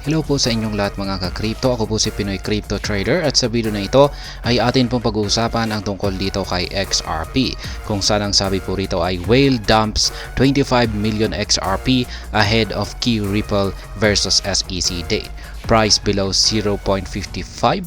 Hello po sa inyong lahat mga ka-crypto. Ako po si Pinoy Crypto Trader at sa video na ito ay atin pong pag-uusapan ang tungkol dito kay XRP. Kung saan ang sabi po rito ay whale dumps 25 million XRP ahead of key Ripple versus SEC date. Price below 0.55.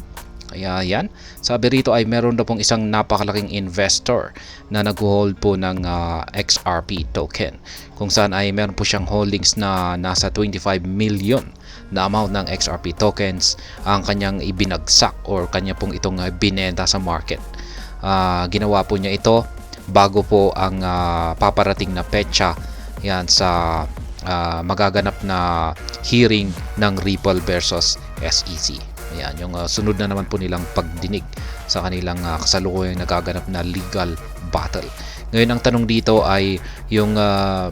Kaya yan, sabi rito ay meron na pong isang napakalaking investor na nag-hold po ng XRP token. Kung saan ay meron po siyang holdings na nasa 25 million na amount ng XRP tokens ang kanyang ibinagsak or kanya pong itong binenta sa market. Ginawa po niya ito bago po ang paparating na petsa yan sa magaganap na hearing ng Ripple versus SEC. Ayan, yung sunod na naman po nilang pagdinig sa kanilang kasalukuyang nagaganap na legal battle. Ngayon ang tanong dito ay yung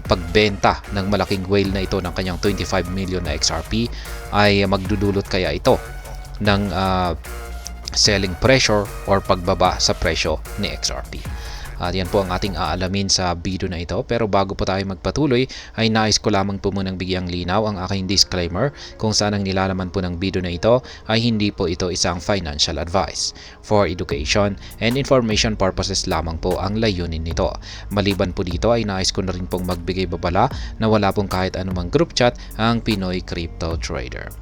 pagbenta ng malaking whale na ito ng kanyang 25 million na XRP ay magdudulot kaya ito ng selling pressure or pagbaba sa presyo ni XRP. At yan po ang ating aalamin sa video na ito. Pero bago po tayo magpatuloy ay nais ko lamang po munang bigyang linaw ang aking disclaimer kung saan ang nilalaman po ng video na ito ay hindi po ito isang financial advice. For education and information purposes lamang po ang layunin nito. Maliban po dito ay nais ko na rin pong magbigay babala na wala pong kahit anumang group chat ang Pinoy Crypto Trader.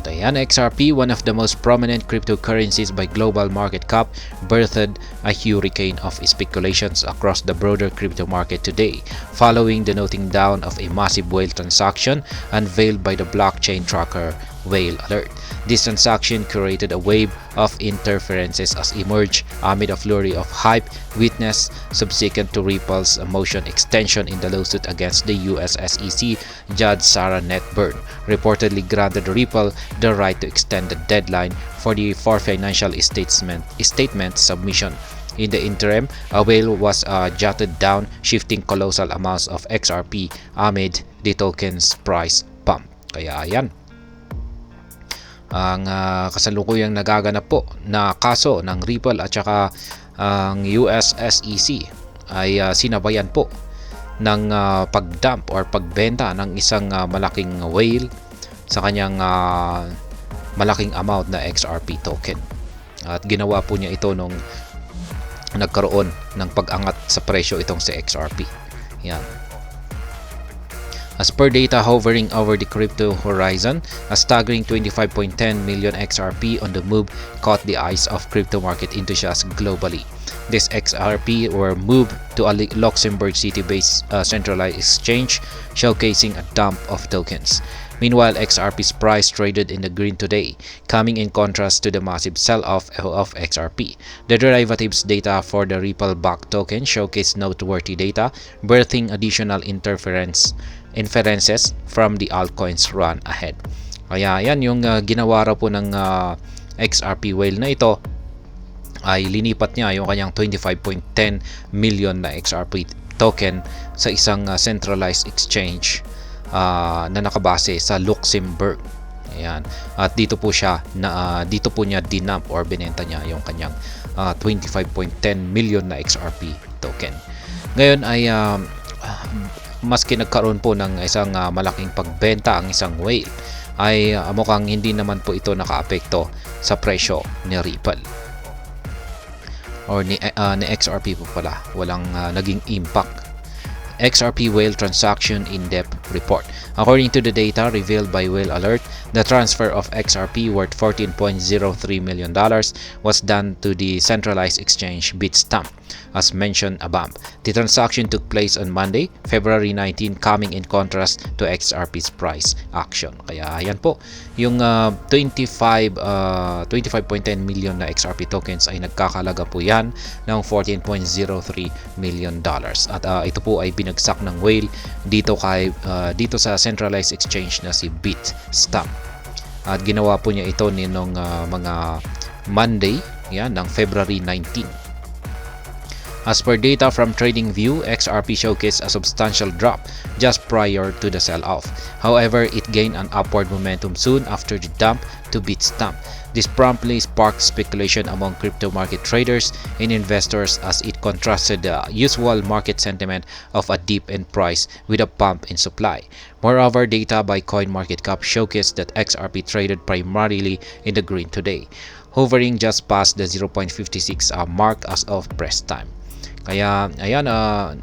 Ayan, XRP, one of the most prominent cryptocurrencies by global market cap, birthed a hurricane of speculations across the broader crypto market today, following the noting down of a massive whale transaction unveiled by the blockchain tracker Whale Alert. This transaction created a wave of interferences as emerged amid a flurry of hype witnessed subsequent to Ripple's motion extension in the lawsuit against the US SEC. Judge Sarah Netburn reportedly granted Ripple the right to extend the deadline for financial statement submission. In the interim, a whale was jotted down, shifting colossal amounts of XRP amid the token's price pump. Kaya ayan, ang kasalukuyang nagaganap po na kaso ng Ripple at saka ang US SEC ay sinabayan po ng pagdump or pagbenta ng isang malaking whale sa kanyang malaking amount na XRP token. At ginawa po niya ito nung nagkaroon ng pag-angat sa presyo itong si XRP. Yan. As per data hovering over the crypto horizon, a staggering 25.10 million XRP on the move caught the eyes of crypto market enthusiasts globally. This XRP were moved to a Luxembourg city-based centralized exchange, showcasing a dump of tokens. Meanwhile, XRP's price traded in the green today, coming in contrast to the massive sell-off of XRP. The derivatives data for the Ripple-backed token showcased noteworthy data, birthing additional inferences from the altcoins run ahead. Kaya yan yung ginawa raw po ng XRP whale na ito ay linipat niya yung kanyang 25.10 million na XRP token sa isang centralized exchange na nakabase sa Luxembourg. Ayan. At dito po niya dinump or binenta niya yung kanyang 25.10 million na XRP token. Ngayon ay maski nagkaroon po ng isang malaking pagbenta ang isang whale ay mukhang hindi naman po ito nakaapekto sa presyo ni Ripple or ni XRP po pala. Walang naging impact. XRP whale transaction in-depth report. According to the data revealed by Whale Alert, the transfer of XRP worth $14.03 million was done to the centralized exchange Bitstamp, as mentioned above. The transaction took place on Monday, February 19, coming in contrast to XRP's price action. Kaya yan po, yung 25.10 million na XRP tokens ay nagkakalaga po yan ng $14.03 million. At ito po ay binagsak ng whale dito sa centralized exchange na si Bitstamp. At ginawa po niya ito nung mga Monday, yan, ng February 19. As per data from TradingView, XRP showcased a substantial drop just prior to the sell-off. However, it gained an upward momentum soon after the dump to Bitstamp. This promptly sparked speculation among crypto market traders and investors as it contrasted the usual market sentiment of a dip in price with a pump in supply. Moreover, data by CoinMarketCap showcased that XRP traded primarily in the green today, hovering just past the 0.56 mark as of press time. Kaya ayan,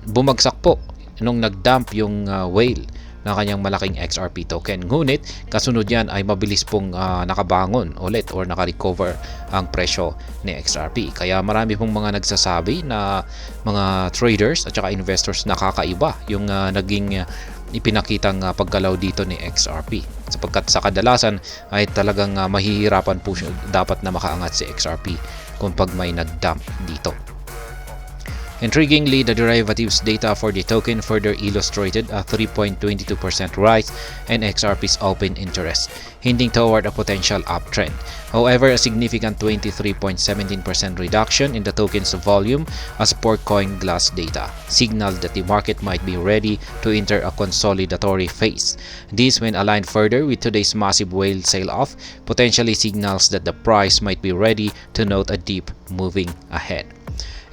bumagsak po nung nag-dump yung whale na kanyang malaking XRP token. Ngunit kasunod yan ay mabilis pong nakabangon ulit or naka-recover ang presyo ni XRP. Kaya marami pong mga nagsasabi na mga traders at saka investors nakakaiba yung naging ipinakitang paggalaw dito ni XRP. Sapagkat sa kadalasan ay talagang mahihirapan po siya dapat na makaangat si XRP kung pag may nag-dump dito. Intriguingly, the derivatives data for the token further illustrated a 3.22% rise in XRP's open interest, hinting toward a potential uptrend. However, a significant 23.17% reduction in the token's volume as per CoinGlass data signaled that the market might be ready to enter a consolidatory phase. This, when aligned further with today's massive whale sell-off, potentially signals that the price might be ready to note a dip moving ahead.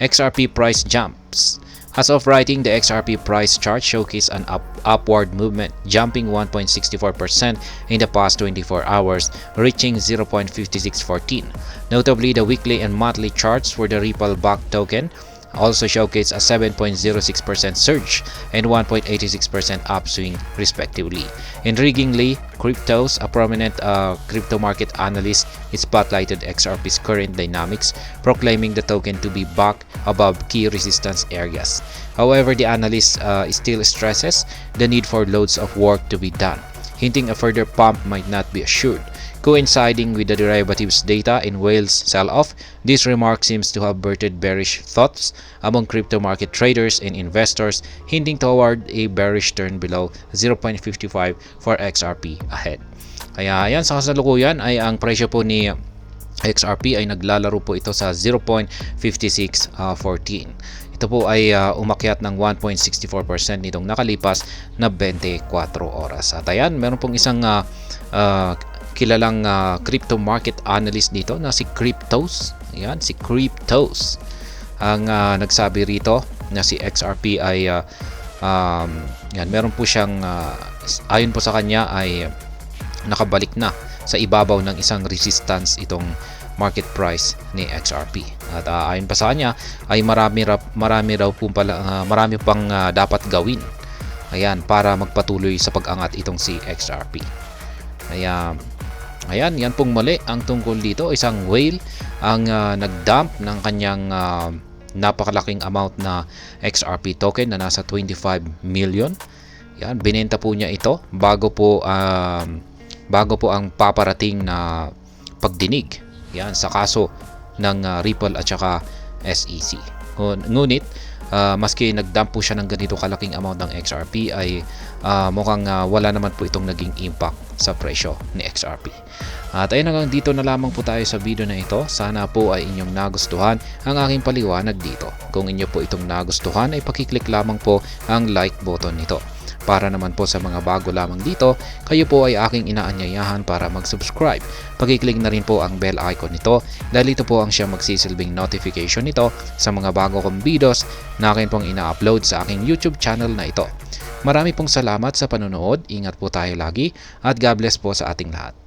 XRP price jumps. As of writing, the XRP price chart showcased an upward movement, jumping 1.64% in the past 24 hours, reaching 0.5614. Notably, the weekly and monthly charts for the Ripple-backed token also showcased a 7.06% surge and 1.86% upswing respectively. Intriguingly, Cryptos, a prominent crypto market analyst, spotlighted XRP's current dynamics, proclaiming the token to be back above key resistance areas. However, the analyst still stresses the need for loads of work to be done, hinting a further pump might not be assured. Coinciding with the derivatives data in whale's sell-off, this remark seems to have birthed bearish thoughts among crypto market traders and investors, hinting toward a bearish turn below 0.55 for XRP ahead. Kaya yan, sa kasalukuyan ay ang presyo po ni XRP ay naglalaro po ito sa 0.5614. Ito po ay umakyat ng 1.64% nitong nakalipas na 24 oras. At ayan, meron pong isang kilalang crypto market analyst dito na si Cryptos. Ayan, si Cryptos ang nagsabi rito na si XRP ay yan, meron po siyang ayon po sa kanya ay nakabalik na sa ibabaw ng isang resistance itong market price ni XRP. At ayon pa sa kanya ay marami pang dapat gawin. Ayan, para magpatuloy sa pag-angat itong si XRP. Kaya ayan, yan pong mali ang tungkol dito. Isang whale ang nag-dump ng kanyang napakalaking amount na XRP token na nasa 25 million. Yan, binenta po niya ito bago po ang paparating na pagdinig yan sa kaso ng Ripple at saka SEC. Ngunit maski nag-dump po siya ng ganito kalaking amount ng XRP ay mukhang wala naman po itong naging impact sa presyo ni XRP. At ayun, hanggang dito na lamang po tayo sa video na ito. Sana po ay inyong nagustuhan ang aking paliwanag dito. Kung inyo po itong nagustuhan ay pakiclick lamang po ang like button nito. Para naman po sa mga bago lamang dito, kayo po ay aking inaanyayahan para mag-subscribe. Pakiclick na rin po ang bell icon nito dahil ito po ang siyang magsisilbing notification nito sa mga bago kong videos na akin pong ina-upload sa aking YouTube channel na ito. Marami pong salamat sa panonood, ingat po tayo lagi at God bless po sa ating lahat.